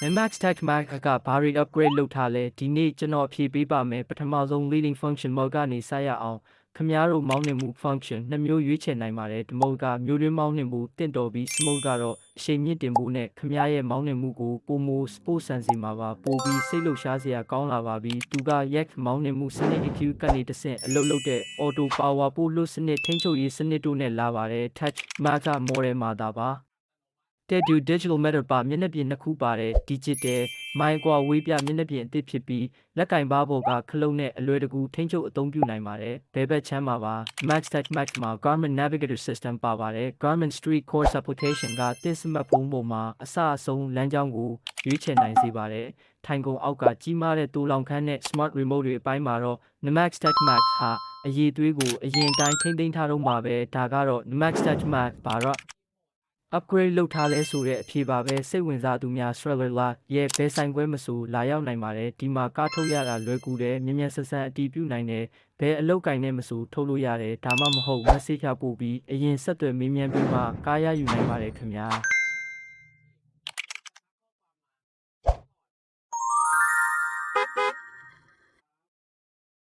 Max Tech Mac ကဘာတွေ upgrade လုပ်ထားလဲဒီနေ့ကျွန်တော်ဖြည့်ပေးပါမယ်ပထမဆုံး leading function mode ကနေစရအောင်ခင်ဗျားတို့မောင်းနှင်မှု function နှစ်မျိုးရွေးချယ်နိုင်ပါတယ်ဒီ mode ကမျိုးတွင်းမောင်းနှင်မှုတင့်တော်ပြီး smooth ကတော့အရှိန်မြင့်တင်ဖို့နဲ့ခင်ဗျားရဲ့မောင်းနှင်မှုကိုပိုမို sport ဆန်စီမှာပါပိုပြီးစိတ်လှုပ်ရှားစရာကောင်းလာပါပြီသူက yak မောင်းနှင်မှုစနစ် EQ ကနေတဆင့်အလုပ်လုပ်တဲ့ auto power ပို့လွှတ်စနစ်ထိန်းချုပ်ရေးစနစ်တို့နဲ့လာပါတယ် touch mark model မှာသာပါတဲ့ digital meter ပါမျက်နှာပြင်နှစ်ခုပါတယ် digital မိုင်းကွာဝေးပြမျက်နှာပြင်အသစ်ဖြစ်ပြီးလက်ကင်ပါပေါ်ကခလုံးနဲ့အလွယ်တကူထိန်းချုပ်အသုံးပြုနိုင်ပါတယ်ဘဲဘက်ချမ်းမှာပါ Max Tech Max မှာ Garmin Navigator System ပါပါတယ် Garmin Street Course Application ကသင်စမတ်ဖုန်းပေါ်မှာအစအဆုံးလမ်းကြောင်းကိုရွေးချယ်နိုင်စေပါတယ်ထိုင်ကုန်အောက်ကကြီးမားတဲ့တိုးလောင်ခန်းနဲ့ Smart Remote တွေအပိုင်းမှာတော့ Max Tech Max ဟာအရေးသွေးကိုအရင်တိုင်းထိမ့်သိမ်းထားတော့မှာပဲဒါကတော့ Max Tech Max ဘာတော့upgrade လုပ်ထားလဲဆိုတဲ့အဖြေပါပဲစိတ်ဝင်စားသူများ Strela ရဲ့ဘယ်ဆိုင်ခွဲမဆိုလာရောက်နိုင်ပါတယ်ဒီမှာကားထုတ်ရတာလွယ်ကူတယ်မြ мян ဆက်ဆန်းအတီးပြုနိုင်တယ်ဘယ်အလုပ်ကိုင်နဲ့မဆိုထုတ်လို့ရတယ်ဒါမှမဟုတ် message ပို့ပြီးအရင်ဆက်သွယ်မေးမြန်းပြီးမှကားရယူနိုင်ပါတယ်ခင်ဗျာ